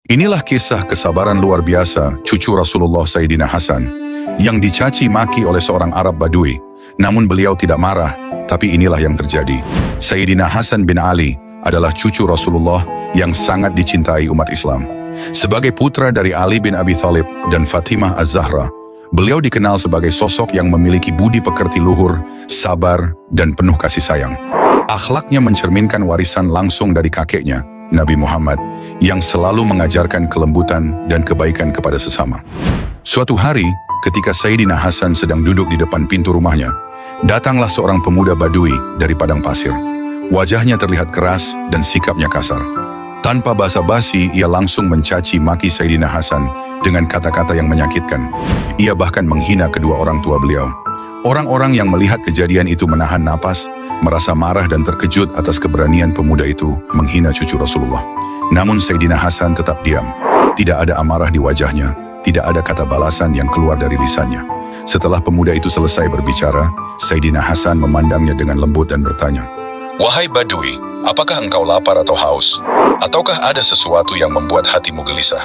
Inilah kisah kesabaran luar biasa cucu Rasulullah Sayyidina Hasan yang dicaci maki oleh seorang Arab Badui. Namun beliau tidak marah, tapi inilah yang terjadi. Sayyidina Hasan bin Ali adalah cucu Rasulullah yang sangat dicintai umat Islam. Sebagai putra dari Ali bin Abi Thalib dan Fatimah Az-Zahra, beliau dikenal sebagai sosok yang memiliki budi pekerti luhur, sabar, dan penuh kasih sayang. Akhlaknya mencerminkan warisan langsung dari kakeknya, Nabi Muhammad, yang selalu mengajarkan kelembutan dan kebaikan kepada sesama. Suatu hari, ketika Sayyidina Hasan sedang duduk di depan pintu rumahnya, datanglah seorang pemuda Badui dari padang pasir. Wajahnya terlihat keras dan sikapnya kasar. Tanpa basa-basi, ia langsung mencaci maki Sayyidina Hasan dengan kata-kata yang menyakitkan. Ia bahkan menghina kedua orang tua beliau. Orang-orang yang melihat kejadian itu menahan napas, merasa marah dan terkejut atas keberanian pemuda itu menghina cucu Rasulullah. Namun Sayyidina Hasan tetap diam. Tidak ada amarah di wajahnya, tidak ada kata balasan yang keluar dari lisannya. Setelah pemuda itu selesai berbicara, Sayyidina Hasan memandangnya dengan lembut dan bertanya, "Wahai Badui, apakah engkau lapar atau haus? Ataukah ada sesuatu yang membuat hatimu gelisah?"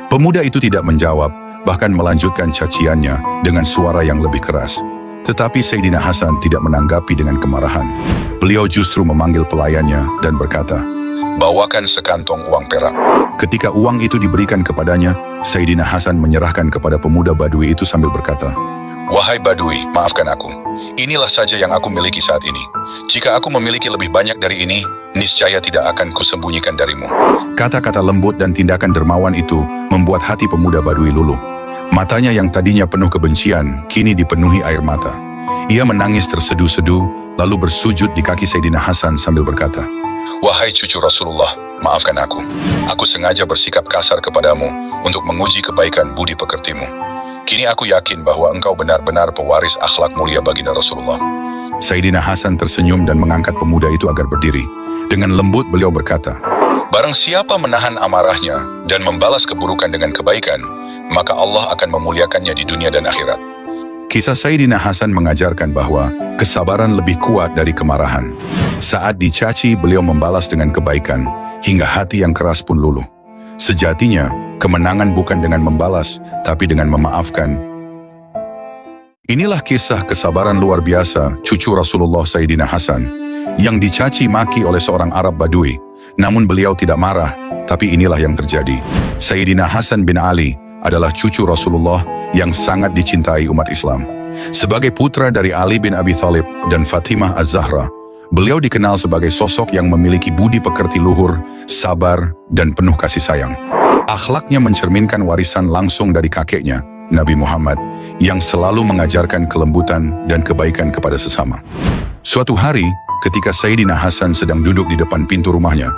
Pemuda itu tidak menjawab, bahkan melanjutkan caciannya dengan suara yang lebih keras. Tetapi Sayyidina Hasan tidak menanggapi dengan kemarahan. Beliau justru memanggil pelayannya dan berkata, "Bawakan sekantong uang perak." Ketika uang itu diberikan kepadanya, Sayyidina Hasan menyerahkan kepada pemuda Badui itu sambil berkata, "Wahai Badui, maafkan aku. Inilah saja yang aku miliki saat ini. Jika aku memiliki lebih banyak dari ini, niscaya tidak akan kusembunyikan darimu." Kata-kata lembut dan tindakan dermawan itu membuat hati pemuda Badui luluh. Matanya yang tadinya penuh kebencian, kini dipenuhi air mata. Ia menangis terseduh-seduh, lalu bersujud di kaki Sayyidina Hasan sambil berkata, "Wahai cucu Rasulullah, maafkan aku. Aku sengaja bersikap kasar kepadamu untuk menguji kebaikan budi pekertimu. Kini aku yakin bahwa engkau benar-benar pewaris akhlak mulia baginda Rasulullah." Sayyidina Hasan tersenyum dan mengangkat pemuda itu agar berdiri. Dengan lembut beliau berkata, "Barang siapa menahan amarahnya dan membalas keburukan dengan kebaikan, maka Allah akan memuliakannya di dunia dan akhirat." Kisah Sayyidina Hasan mengajarkan bahwa kesabaran lebih kuat dari kemarahan. Saat dicaci, beliau membalas dengan kebaikan, hingga hati yang keras pun luluh. Sejatinya, kemenangan bukan dengan membalas, tapi dengan memaafkan. Inilah kisah kesabaran luar biasa cucu Rasulullah Sayyidina Hasan, yang dicaci maki oleh seorang Arab Badui. Namun beliau tidak marah, tapi inilah yang terjadi. Sayyidina Hasan bin Ali adalah cucu Rasulullah yang sangat dicintai umat Islam. Sebagai putra dari Ali bin Abi Thalib dan Fatimah Az-Zahra, beliau dikenal sebagai sosok yang memiliki budi pekerti luhur, sabar, dan penuh kasih sayang. Akhlaknya mencerminkan warisan langsung dari kakeknya, Nabi Muhammad, yang selalu mengajarkan kelembutan dan kebaikan kepada sesama. Suatu hari, ketika Sayyidina Hasan sedang duduk di depan pintu rumahnya,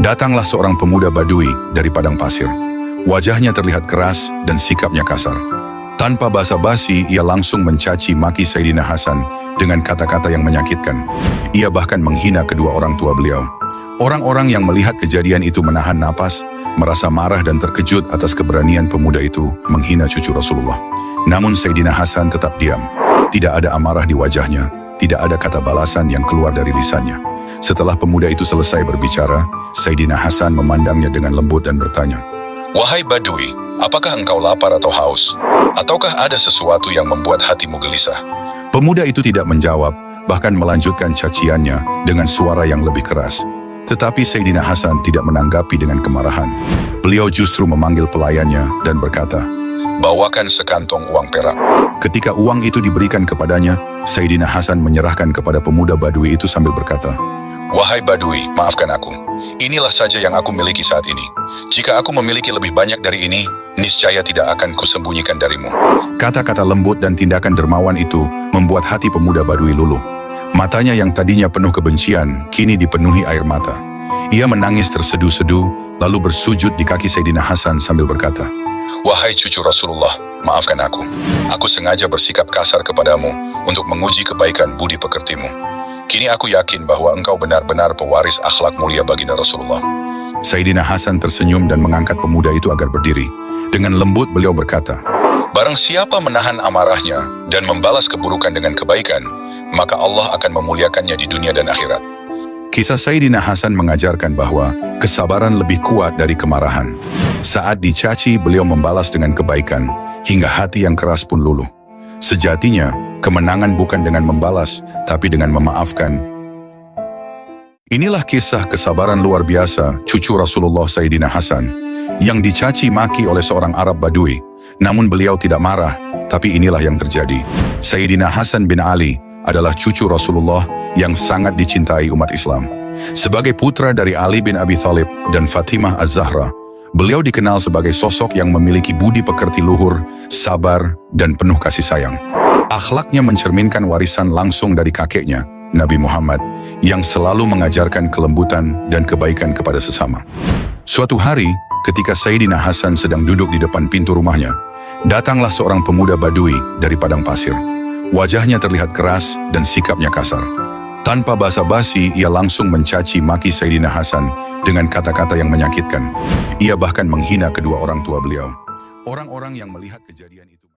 datanglah seorang pemuda Badui dari padang pasir. Wajahnya terlihat keras dan sikapnya kasar. Tanpa basa-basi, ia langsung mencaci maki Sayyidina Hasan dengan kata-kata yang menyakitkan. Ia bahkan menghina kedua orang tua beliau. Orang-orang yang melihat kejadian itu menahan napas, merasa marah dan terkejut atas keberanian pemuda itu menghina cucu Rasulullah. Namun Sayyidina Hasan tetap diam. Tidak ada amarah di wajahnya, tidak ada kata balasan yang keluar dari lisannya. Setelah pemuda itu selesai berbicara, Sayyidina Hasan memandangnya dengan lembut dan bertanya, "Wahai Badui, apakah engkau lapar atau haus? Ataukah ada sesuatu yang membuat hatimu gelisah?" Pemuda itu tidak menjawab, bahkan melanjutkan caciannya dengan suara yang lebih keras. Tetapi Sayyidina Hasan tidak menanggapi dengan kemarahan. Beliau justru memanggil pelayannya dan berkata, "Bawakan sekantong uang perak." Ketika uang itu diberikan kepadanya, Sayyidina Hasan menyerahkan kepada pemuda Badui itu sambil berkata, "Wahai Badui, maafkan aku. Inilah saja yang aku miliki saat ini. Jika aku memiliki lebih banyak dari ini, niscaya tidak akan kusembunyikan darimu." Kata-kata lembut dan tindakan dermawan itu membuat hati pemuda Badui luluh. Matanya yang tadinya penuh kebencian, kini dipenuhi air mata. Ia menangis terseduh-seduh, lalu bersujud di kaki Sayyidina Hasan sambil berkata, "Wahai cucu Rasulullah, maafkan aku. Aku sengaja bersikap kasar kepadamu untuk menguji kebaikan budi pekertimu. Kini aku yakin bahwa engkau benar-benar pewaris akhlak mulia baginda Rasulullah." Sayyidina Hasan tersenyum dan mengangkat pemuda itu agar berdiri. Dengan lembut beliau berkata, "Barang siapa menahan amarahnya dan membalas keburukan dengan kebaikan, maka Allah akan memuliakannya di dunia dan akhirat." Kisah Sayyidina Hasan mengajarkan bahwa kesabaran lebih kuat dari kemarahan. Saat dicaci, beliau membalas dengan kebaikan, hingga hati yang keras pun luluh. Sejatinya, kemenangan bukan dengan membalas, tapi dengan memaafkan. Inilah kisah kesabaran luar biasa cucu Rasulullah Sayyidina Hasan, yang dicaci maki oleh seorang Arab Badui. Namun beliau tidak marah, tapi inilah yang terjadi. Sayyidina Hasan bin Ali adalah cucu Rasulullah yang sangat dicintai umat Islam. Sebagai putra dari Ali bin Abi Thalib dan Fatimah Az-Zahra, beliau dikenal sebagai sosok yang memiliki budi pekerti luhur, sabar, dan penuh kasih sayang. Akhlaknya mencerminkan warisan langsung dari kakeknya, Nabi Muhammad, yang selalu mengajarkan kelembutan dan kebaikan kepada sesama. Suatu hari, ketika Sayyidina Hasan sedang duduk di depan pintu rumahnya, datanglah seorang pemuda Badui dari padang pasir. Wajahnya terlihat keras dan sikapnya kasar. Tanpa basa-basi, ia langsung mencaci maki Sayyidina Hasan dengan kata-kata yang menyakitkan. Ia bahkan menghina kedua orang tua beliau. Orang-orang yang melihat kejadian itu